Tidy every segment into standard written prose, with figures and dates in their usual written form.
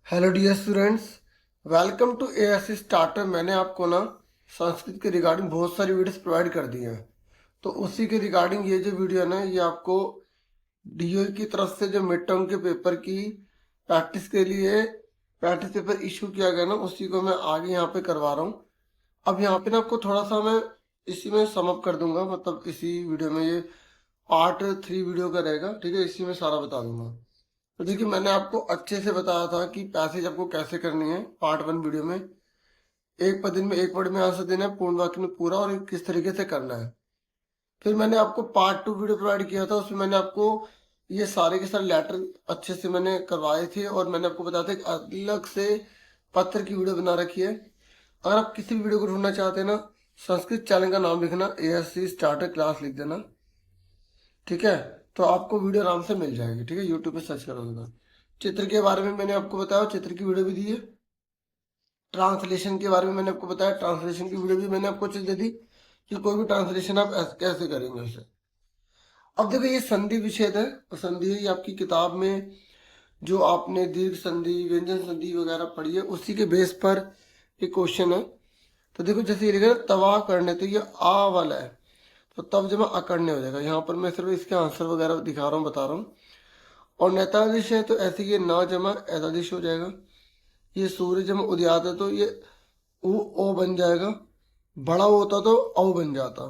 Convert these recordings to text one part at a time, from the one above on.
Hello dear students, welcome to ASC starter. मैंने आपको ना संस्कृत के रिगार्डिंग बहुत सारी वीडियोस प्रोवाइड कर दी हैं। तो उसी के रिगार्डिंग ये जो वीडियो है ना, ये आपको डीओ की तरफ से जो मिड टर्म के पेपर की प्रैक्टिस के लिए प्रैक्टिस पेपर इशू किया गया ना, उसी को मैं आगे यहाँ पे करवा रहा हूँ। अब यहाँ पे ना आपको थोड़ा सा मैं इसी में समअप कर दूंगा, मतलब इसी वीडियो में ये पार्ट 3 वीडियो का रहेगा, ठीक है। इसी में सारा बता दूंगा। तो देखिए, मैंने आपको अच्छे से बताया था कि पैसेज आपको कैसे करनी है पार्ट 1 वीडियो में। एक दिन में एक वर्ड में आंसर देना है, पूर्ण वाक्य में पूरा, और किस तरीके से करना है। फिर मैंने आपको पार्ट 2 वीडियो प्रोवाइड किया था, उसमें मैंने आपको ये सारे के सारे लेटर अच्छे से मैंने करवाए थे, और मैंने आपको बताया था कि अलग से पत्र की वीडियो बना रखी है। अगर आप किसी भी वीडियो को ढूंढना चाहते हैं ना, संस्कृत चैनल का नाम लिखना, एएससी स्टार्टर क्लास लिख देना, ठीक है। तो आपको वीडियो आराम से मिल जाएगी, ठीक है। यूट्यूब पे सर्च करोगे तो चित्र के बारे में मैंने आपको बताया, चित्र की वीडियो भी दी है। ट्रांसलेशन के बारे में मैंने आपको बताया, ट्रांसलेशन की वीडियो भी मैंने आपको दे दी कि कोई भी ट्रांसलेशन आप कैसे करेंगे उसे। अब देखो, ये संधि विच्छेद है, और संधि है ये आपकी किताब में जो आपने दीर्घ संधि, व्यंजन संधि वगैरह पढ़ी है, उसी के बेस पर ये क्वेश्चन है। तो देखो, जैसे ये लिखा है तवा करने, तो ये आ वाला है, तो तब जब अकड़ने हो जाएगा। यहाँ पर मैं सिर्फ इसके आंसर वगैरह दिखा रहा हूँ, बता रहा हूँ। और नेतादिश है तो ऐसे ये ना जमा एतादिश हो जाएगा। ये सूर्य जमा उदयात है तो ये ओ बन जाएगा। बड़ा होता तो औ बन जाता।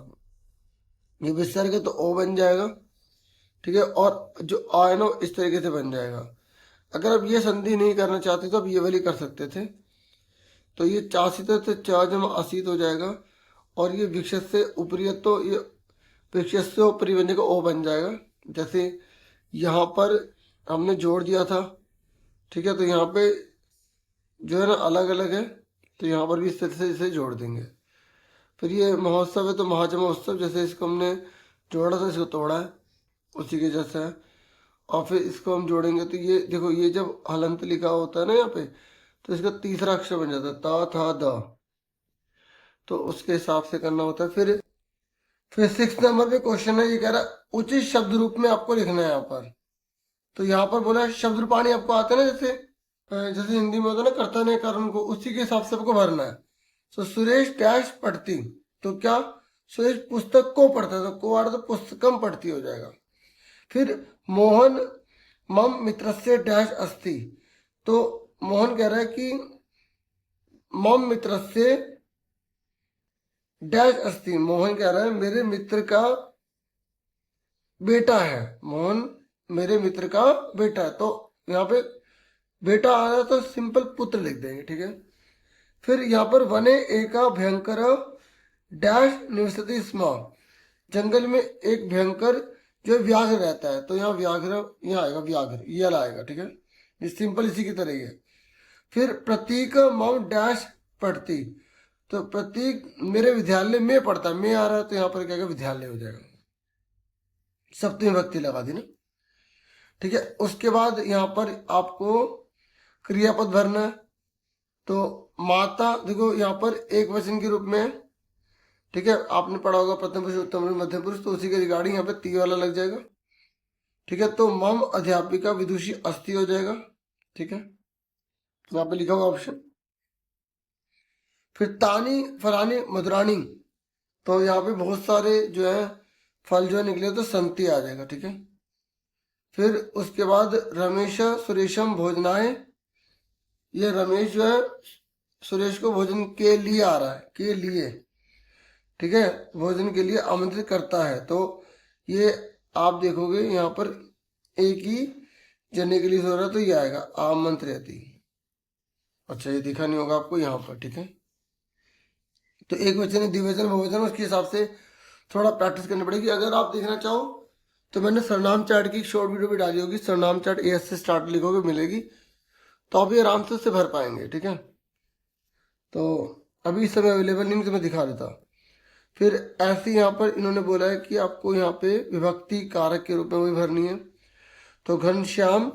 ये विसर्ग है तो ओ बन जाएगा, ठीक है। और जो आ है ना, इस तरीके से बन जाएगा। अगर आप ये संधि नहीं करना चाहते तो आप ये वाली कर सकते थे। तो ये चाशित है तो चा जमा असीत हो जाएगा। और ये विक्षत से ऊपरी है तो ये विक्षत से ऊपरी बनने का ओ बन जाएगा। जैसे यहाँ पर हमने जोड़ दिया था, ठीक है। तो यहाँ पे जो है ना अलग अलग है, तो यहाँ पर भी इस तरह से इसे जोड़ देंगे। फिर ये महोत्सव है तो महाजमा उत्सव, जैसे इसको हमने जोड़ा था, इसको तोड़ा है, उसी के जैसा है। और फिर इसको हम जोड़ेंगे तो ये देखो, ये जब हलंत लिखा होता है ना यहाँ पे, तो इसका तीसरा अक्षर बन जाता है ता था द। तो उसके हिसाब से करना होता है। फिर 6 नंबर पे क्वेश्चन है, ये कह रहा है उचित शब्द रूप में आपको लिखना है यहाँ पर। तो यहाँ पर बोला है शब्द रूपाणी आपको आते हैं ना, जैसे हिंदी में होता है ना कर्ता ने कर्म को, उसी के हिसाब से आपको भरना है। तो सुरेश डैश पढ़ती, तो क्या सुरेश पुस्तक को पढ़ता है, तो को आ रहा तो पुस्तकम पढ़ती हो जाएगा। फिर मोहन मम मित्र से डैश अस्ति, तो मोहन कह रहा है कि मम मित्र से डैश अस्ति, मोहन कह रहा है मेरे मित्र का बेटा है। मोहन मेरे मित्र का बेटा है, तो यहाँ पे बेटा आ रहा है तो सिंपल पुत्र लिख देंगे, ठीक है। फिर यहाँ पर वने एका भयंकर डैश निवसति स्म, जंगल में एक भयंकर जो व्याघ्र रहता है, तो यहाँ व्याघ्र, यहाँ आएगा व्याघ्र, ये वाला आएगा, ठीक है। ये सिंपल इसी की तरह ही है। फिर प्रतीक मम डैश पढ़ती, तो प्रतीक मेरे विद्यालय में पढ़ता है, में आ रहा है तो यहाँ पर क्या आएगा, विद्यालय हो जाएगा। सप्तमी विभक्ति लगा दी ना, ठीक है। उसके बाद यहाँ पर आपको क्रियापद भरना है। तो माता देखो यहाँ पर एक वचन के रूप में है, ठीक है। आपने पढ़ा होगा प्रथम पुरुष, उत्तम पुरुष, मध्यम पुरुष, तो उसी के रिगार्डिंग यहाँ पे ती वाला लग जाएगा, ठीक है। तो मम अध्यापिका विदुषी अस्ति हो जाएगा, ठीक है। तो यहाँ पे लिखा हुआ ऑप्शन। फिर तानी फलानी मधुरानी, तो यहाँ पे बहुत सारे जो है फल जो है निकले, तो संति आ जाएगा, ठीक है। फिर उसके बाद रमेश सुरेशम भोजनाय, ये रमेश जो है सुरेश को भोजन के लिए आ रहा है, के लिए, ठीक है, भोजन के लिए आमंत्रित करता है। तो ये आप देखोगे यहाँ पर एक ही जने के लिए हो रहा है, तो ये आएगा आमंत्रित। अच्छा, ये दिखा नहीं होगा आपको यहाँ पर, ठीक है। तो एक वचन है, द्विवचन, बहुवचन, उसके हिसाब से थोड़ा प्रैक्टिस करनी पड़ेगी। अगर आप देखना चाहो तो मैंने सरनाम चार्ट की एक शॉर्ट वीडियो भी डाली होगी, सरनाम चार्ट एएस से स्टार्ट लिखोगे मिलेगी, तो आप ये आराम से उससे भर पाएंगे, ठीक है। तो अभी इस समय अवेलेबल नहीं, तो मैं दिखा देता। फिर ऐसे यहाँ पर इन्होंने बोला है कि आपको यहाँ पे विभक्ति कारक के रूप में वही भरनी है। तो घनश्याम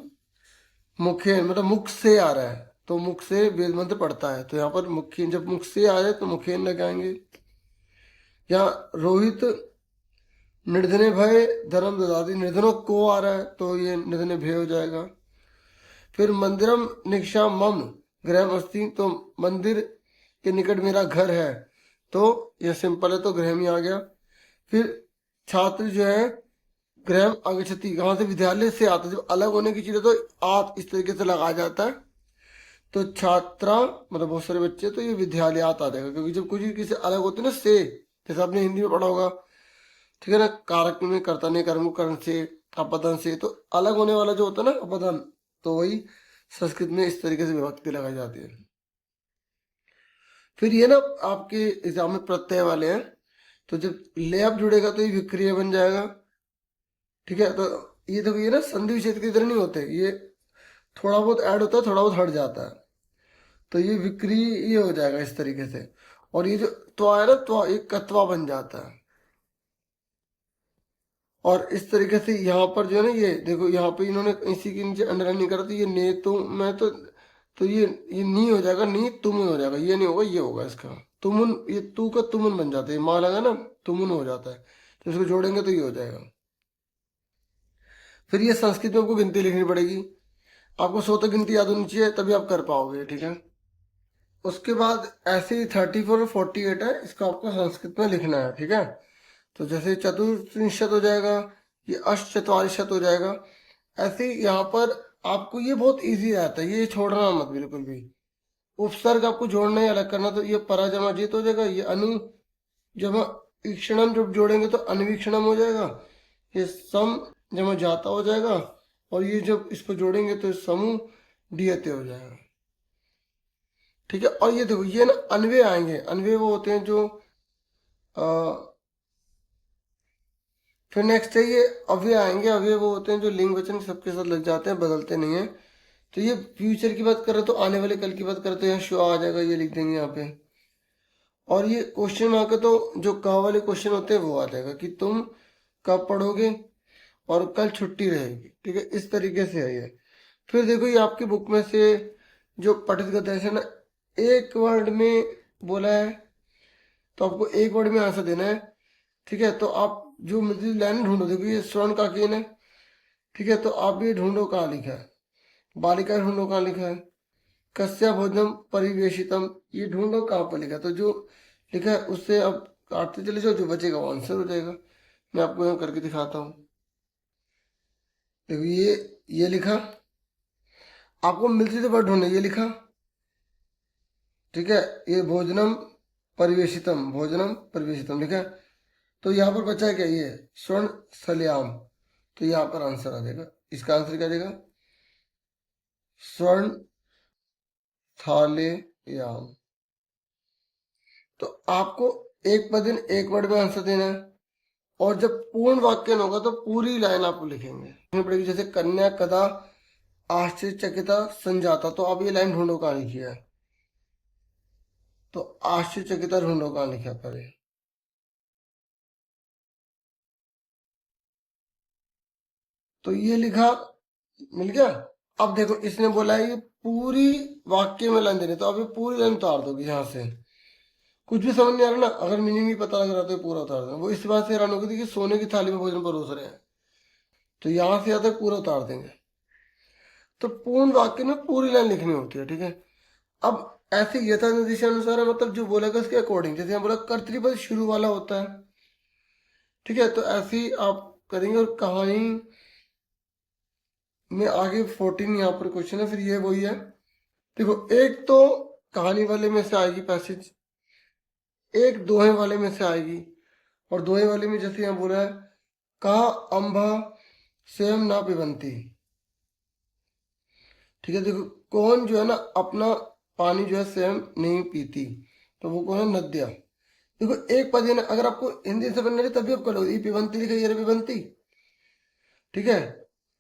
मुखे, मतलब मुख से आ रहा है, तो मुख से वेद मंत्र पढ़ता है, तो यहाँ पर मुख्य, जब मुख से आ जाए तो मुखेन लगाएंगे। यहाँ रोहित निर्धने भय धर्म ददाती, निर्धनों को आ रहा है तो ये निर्धने भय हो जाएगा। फिर मंदिरम निक्षा मम गृहम अस्ति, तो मंदिर के निकट मेरा घर है, तो यह सिंपल है तो गृहम ही आ गया। फिर छात्र जो है गृहम आगच्छति, कहाँ से, विद्यालय से आता है। जब अलग होने की चीज है तो आत इस तरीके से लगाया जाता है। तो छात्रा मतलब बहुत सारे बच्चे, तो ये विद्यालयात आ जाएगा, क्योंकि जब कुछ किसी अलग होते हैं ना से, जैसे आपने हिंदी में पढ़ा होगा, ठीक है ना, कारक में कर्ता ने कर्म कर्ण से, अपदन से, तो अलग होने वाला जो होता है ना अपदन, तो वही संस्कृत में इस तरीके से विभक्ति लगाई जाती है। फिर ये ना आपके एग्जाम में प्रत्यय वाले हैं, तो जब लेप जुड़ेगा तो ये विक्रिय बन जाएगा, ठीक है। तो ये देखो ये ना संधि विच्छेद के इधर नहीं होते, ये थोड़ा बहुत ऐड होता है, थोड़ा बहुत हट जाता है, तो ये विक्रिय ये हो जाएगा इस तरीके से। और ये जो त्वा है ना, त्वा एक कत्वा बन जाता है। और इस तरीके से यहाँ पर जो है ना, ये देखो यहाँ पे इन्होंने इसी के नीचे अंडरलाइन नहीं करा, तो ये ने तो मैं तो ये नी हो जाएगा, नी तुम हो जाएगा, ये नहीं होगा, ये होगा इसका तुमुन, ये तू का तुमुन बन जाता है, माँ लगा ना तुमुन हो जाता है, तो इसको जोड़ेंगे तो ये हो जाएगा। फिर ये संस्कृत में आपको गिनती लिखनी पड़ेगी, आपको 100 तक गिनती याद होनी चाहिए, तभी आप कर पाओगे, ठीक है। उसके बाद ऐसे ही 34 और 48 है, इसको आपको संस्कृत में लिखना है, ठीक है। तो जैसे चतुर्विंशत हो जाएगा, ये अष्टचत्वारिशत हो जाएगा। ऐसे ही यहाँ पर आपको ये बहुत इजी रहता है, ये छोड़ना मत बिल्कुल भी। उपसर्ग आपको जोड़ना ही अलग करना, तो ये परा जमा जित हो जाएगा, ये अनु जमा ईक्षणम जब जोड़ेंगे तो अन्वीक्षणम हो जाएगा, ये सम जमा जाता हो जाएगा, और ये जब इसको जोड़ेंगे तो समूह डीयते हो जाएगा, ठीक है। और ये देखो ये ना अन्वय आएंगे, अन्वय वो होते हैं जो फिर नेक्स्ट है ये अव्यय आएंगे, अव्यय वो होते हैं जो लिंग वचन सबके साथ लग जाते हैं, बदलते नहीं है। तो ये फ्यूचर की बात करें तो आने वाले कल की बात करते हैं, यहाँ शो आ जाएगा, ये लिख देंगे यहाँ पे। और ये क्वेश्चन मार्क है, तो जो कहा वाले क्वेश्चन होते हैं वो आ जाएगा कि तुम कब पढ़ोगे और कल छुट्टी रहेगी, ठीक है, इस तरीके से है ये। फिर देखो ये आपकी बुक में से जो पठित गद्य है ना, एक वर्ड में बोला है, तो आपको एक वर्ड में आंसर देना है, ठीक है। तो आप जो मिडिल लाइन ढूंढो, देखो ये स्वर्ण का केन है, ठीक है, तो आप ये ढूंढो कहाँ लिखा है, बालिका ढूंढो कहाँ लिखा है, कस्या भोजनम परिवेशितम, ये ढूंढो कहाँ पर लिखा है। तो जो लिखा है उससे अब काटते चले जाओ, जो बचेगा वो आंसर हो जाएगा। मैं आपको यहाँ करके दिखाता हूँ, देखो ये लिखा, आपको मिलती तो वर्ड ढूंढना, ये लिखा, ठीक है, ये भोजनम परिवेशितम लिखा है। तो यहाँ पर बचा है क्या, ये स्वर्ण सल्याम, तो यहाँ पर आंसर आ जाएगा, इसका आंसर क्या देगा, स्वर्ण थाले याम। तो आपको एक पर दिन एक वर्ड में आंसर देना है, और जब पूर्ण वाक्य होगा तो पूरी लाइन आपको लिखेंगे पड़ेगी, जैसे कन्या कदा आश्चर्यचकिता संजाता, तो आप ये लाइन ढूंढो कहाँ लिखी है, तो आश्चर्यचकिता ढूंढो कहाँ लिखा है पहले, तो ये लिखा, मिल गया। अब देखो इसने बोला है ये पूरी वाक्य में लाइन देनी, तो अब ये पूरी लाइन उतार दोगे यहाँ से, कुछ भी समझ नहीं आ रहा ना, अगर मीनिंग नहीं पता लग रहा तो ये पूरा उतार देना। वो इस बात से हैरान होगी थी कि सोने की थाली में भोजन परोस रहे हैं, तो यहाँ से आता पूरा उतार देंगे। तो पूर्ण वाक्य में पूरी लाइन लिखनी होती है, ठीक है। अब ऐसे यथा निर्देशानुसार है, मतलब जो बोलेगा उसके अकॉर्डिंग, जैसे यहाँ बोला कर्तृपद शुरू वाला होता है, ठीक है, तो ऐसे ही आप करेंगे। और कहानी में आगे 14 यहाँ पर क्वेश्चन है, फिर ये वही है, देखो एक तो कहानी वाले में से आएगी पैसेज, एक दोहे वाले में से आएगी। और दोहे वाले में जैसे यहाँ बोला है, कहा अम्बा स्वयं ना पिबंती, ठीक है। देखो कौन जो है ना अपना पानी जो है स्वयं नहीं पीती, तो वो कौन है, नद्या। देखो एक पद है ना, अगर आपको हिंदी से बनना है तभी आप करोगे, ये पिबंती लिखा, ये पिबंती, ठीक है।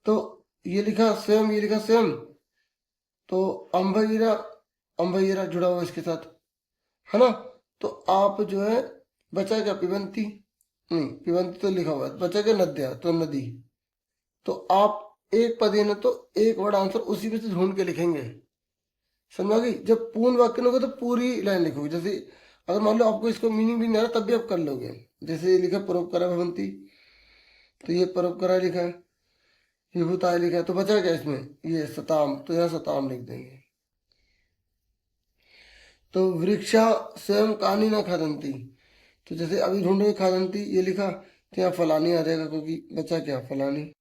तो ये लिखा स्वयं, ये लिखा स्वयं, तो अम्भयीरा, अम्भयीरा जुड़ा हुआ इसके साथ, है ना। तो आप जो है बचा क्या, पिबंती नहीं, पिबंती तो लिखा हुआ है, बचा क्या, नद्या, तो नदी। तो आप एक पद है ना, तो एक वर्ड आंसर उसी में से ढूंढ के लिखेंगे, समझा गई। जब पूर्ण वाक्य में होगा तो पूरी लाइन लिखोगे, जैसे अगर मान लो आपको इसको मीनिंग भी नहीं आ रहा तब भी आप कर लोगे। जैसे ये लिखा परोपकारा भवंती, तो ये परोपकारा लिखा है, विभुताय लिखा है, तो बचा क्या इसमें, ये सताम, तो यहाँ सताम लिख देंगे। तो वृक्षा स्वयं कानी न खादंती, तो जैसे अभी ढूंढो खादंती ये लिखा, तो यहाँ फलानी आ जाएगा, क्योंकि बचा क्या, फलानी।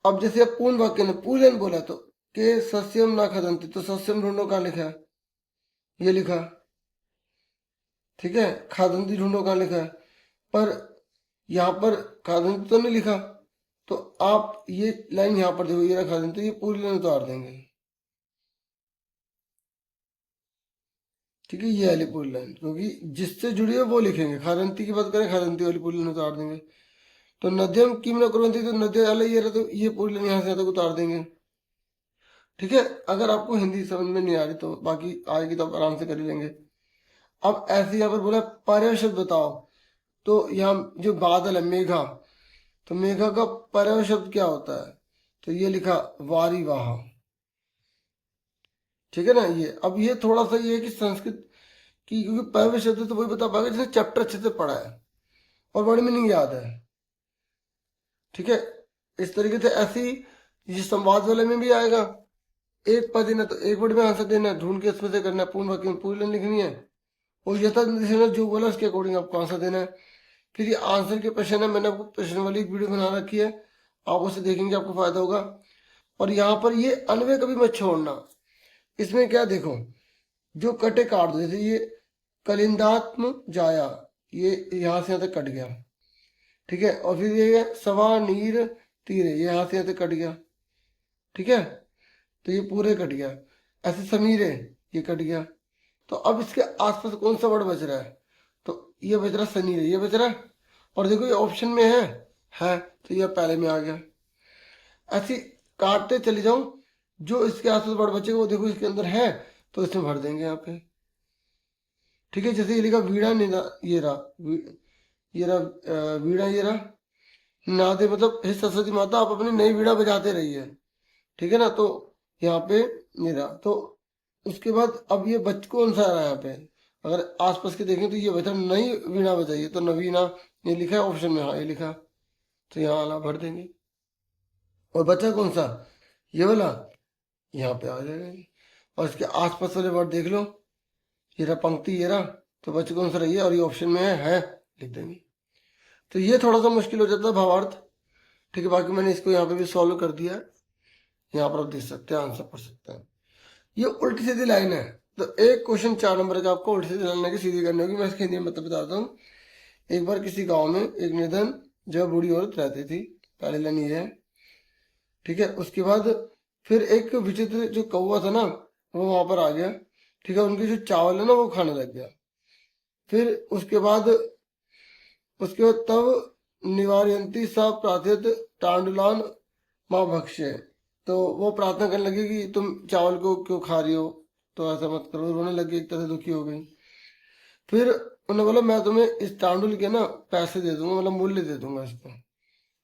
अब जैसे अब पूर्ण वाक्य ने पूलन बोला, तो के सस्यम ना खादंती, तो सस्यम ढूंढो कहाँ लिखा है, ये लिखा, ठीक है। खादंती ढूंढो कहाँ लिखा है, पर यहाँ पर खादंती तो नहीं लिखा, तो आप ये लाइन यहाँ पर देखो, ये रहा खादंती, तो ये पूरी लाइन उतार देंगे, ठीक है, ये वाली पूरी लाइन, क्योंकि जिससे जुड़ी है वो लिखेंगे। खादंती की बात करें, खादंती वाली पूरी लाइन उतार देंगे। तो नद्यम किम न कुर्वन्ति, तो नद्य वाला ये रहा, तो ये पूरी लाइन यहाँ से यहाँ तक उतार देंगे, ठीक है। अगर आपको हिंदी समझ में नहीं आ रही तो बाकी आएगी तो आप आराम से कर ही लेंगे। अब ऐसे यहाँ पर बोला पर्याय शब्द बताओ, तो यहाँ जो बादल है मेघा, तो मेघा का पर्याय शब्द क्या होता है, तो ये लिखा वारीवाह, ठीक है ना। ये अब ये थोड़ा सा ये है कि संस्कृत की, क्योंकि पर्याय शब्द तो वही बता पाएगा जिसने चैप्टर अच्छे से पढ़ा है और वर्ड मीनिंग याद है, ठीक है। इस तरीके से ऐसी ये संवाद वाले में भी आएगा, एक पद देना तो एक वर्ड में आंसर देना है, ढूंढ के इसमें से करना है, पूर्ण वाक्य में पूरी लाइन लिखनी है, और यथा ने जो बोला उसके अकॉर्डिंग आपको आंसर देना है। फिर ये आंसर के प्रश्न है, मैंने आपको प्रश्न वाली एक वीडियो बना रखी है, आप उसे देखेंगे आपको फायदा होगा। और यहाँ पर ये अन्वय कभी मत छोड़ना, इसमें क्या देखो, जो कटे काट दो, जैसे ये कलिंदात्म जाया, ये यहाँ से यहाँ तक कट गया, ठीक है। और फिर ये सवा नीर तीरे, ये यहाँ से यहाँ तक कट गया, ठीक है, तो ये पूरे कट गया। ऐसे समीरे, ये कट गया। तो अब इसके आसपास कौन सा वर्ड बच रहा है, तो ये बच रहा सनीरे, ये बच रहा है, और देखो ये ऑप्शन में है, तो ये पहले में आ गया। ऐसे काटते चले जाओ, जो इसके आसपास वर्ड बचेगा वो देखो इसके अंदर है, तो इसमें भर देंगे यहाँ पे, ठीक है। जैसे ये लिखा वीणा निना, ये रहा ये रहा वीणा, ये रहा नादे, मतलब हे सरस्वती माता आप अपनी नई वीणा बजाते रहिए, ठीक है ना। तो यहाँ पे ये रहा, तो उसके बाद अब ये बच कौन सा आ रहा है यहाँ पे, अगर आसपास के देखें तो ये बचा नई वीणा बजाइए, तो नवीना ये लिखा है ऑप्शन में, हाँ ये लिखा, तो यहाँ वाला भर देंगे। और बचा कौन सा, ये वाला, यहाँ पे आ जाएगा। और इसके आसपास वाले वर्ड देख लो, ये रहा पंक्ति, ये रहा, तो बच कौन सा रही है, और ये ऑप्शन में है लिख देंगे। तो ये थोड़ा सा मुश्किल हो जाता है भावार्थ, ठीक है। बाकी मैंने इसको यहाँ पे भी सॉल्व कर दिया है, यहाँ पर आप देख सकते हैं, आंसर पढ़ सकते हैं। ये उल्टी सीधी लाइन है, तो एक क्वेश्चन 4 नंबर का आपको उल्टी सीधी लाइन की सीधी करनी होगी। मैं इसके हिंदी में मतलब बताता हूँ। एक बार किसी गांव में एक निर्धन जो बूढ़ी औरत रहती थी, पहले लाइन ये है, ठीक है। उसके बाद फिर एक विचित्र जो कौवा था ना, वो वहां पर आ गया, ठीक है। उनके जो चावल है ना वो खाने लग गया। फिर उसके बाद तब निवारयंती सा प्रार्थित टांडुलान माँ भक्ष्य, तो वो प्रार्थना करने लगी कि तुम चावल को क्यों खा रही हो, तो ऐसा मत करो, रोने लगी, एक तरह से दुखी हो गई। फिर उन्होंने बोला मैं तुम्हें इस टांडुल के ना पैसे दे दूंगा, मतलब मूल्य दे दूंगा इसको,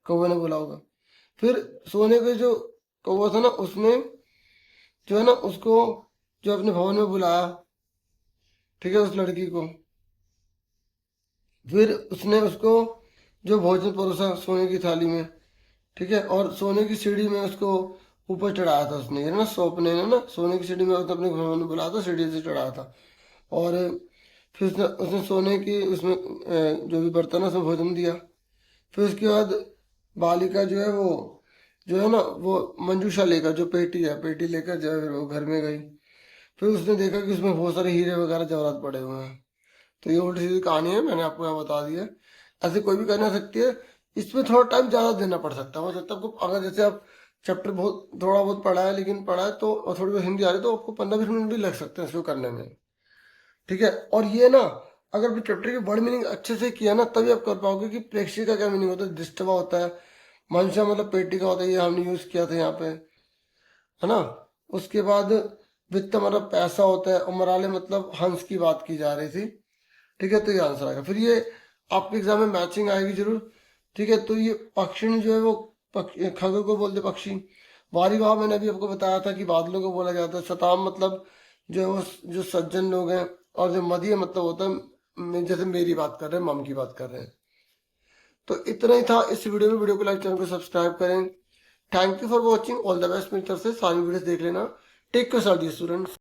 कौवे ने बोला होगा। फिर सोने के जो कौवा था ना, उसने जो है ना उसको जो अपने भवन में बुलाया, ठीक है, उस लड़की को। फिर उसने उसको जो भोजन परोसा सोने की थाली में, ठीक है, और सोने की सीढ़ी में उसको ऊपर चढ़ाया था उसने, ये ना सौंपने ने ना सोने की सीढ़ी में उसने अपने भवन में बुलाया था, सीढ़ी से चढ़ाया था। और फिर उसने सोने की उसमें जो भी बर्तन है उसमें भोजन दिया। फिर उसके बाद बालिका जो है वो जो है ना वो मंजूषा लेकर, जो पेटी है, पेटी लेकर जो है वो घर में गई। फिर उसने देखा कि उसमें बहुत सारे हीरे वगैरह जवाहरात पड़े हुए हैं। तो ये उल्टी सीधी कहानी है, मैंने आपको यहाँ बता दिया। ऐसे कोई भी करना सकती है, इसमें थोड़ा टाइम ज़्यादा देना पड़ सकता है, हो सकता है आपको, अगर जैसे आप चैप्टर बहुत थोड़ा बहुत पढ़ा है, लेकिन पढ़ा है तो, और थोड़ी बहुत हिंदी आ रही है, तो आपको 15-20 मिनट भी लग सकते हैं इसको करने में, ठीक है। और ये ना अगर भी चैप्टर की वर्ड मीनिंग अच्छे से किया ना, तभी आप कर पाओगे कि प्रेक्षी का क्या मीनिंग होता है, दृष्टवा होता है, मंशा मतलब पेटी का होता है, ये हमने यूज किया था यहाँ पे, है ना। उसके बाद वित्त मतलब पैसा होता है, और मराले मतलब हंस की बात की जा रही थी, ठीक है। तो ये आंसर आएगा। फिर ये आपके एग्जाम में मैचिंग आएगी जरूर, ठीक है। तो ये पक्षिणी जो है वो खगों को बोलते पक्षी। वारीवाह मैंने अभी आपको बताया था कि बादलों को बोला जाता है। शताम मतलब जो है वो जो सज्जन लोग हैं, और जो मदीय मतलब होता है जैसे मेरी बात कर रहे हैं, मम की बात कर रहे हैं। तो इतना ही था इस वीडियो को लाइक, चैनल को सब्सक्राइब करें। Thank you for watching, all the best. मेरी तरफ से सारी वीडियोस देख लेना। Take care students.